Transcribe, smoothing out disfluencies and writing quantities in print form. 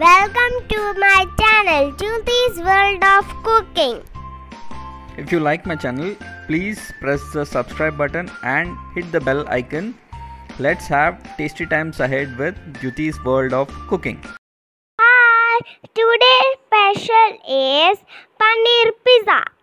Welcome to my channel, Jyoti's World of Cooking. If you like my channel, please press the subscribe button and hit the bell icon. Let's have tasty times ahead with Jyoti's World of Cooking. Hi, today's special is Paneer Pizza.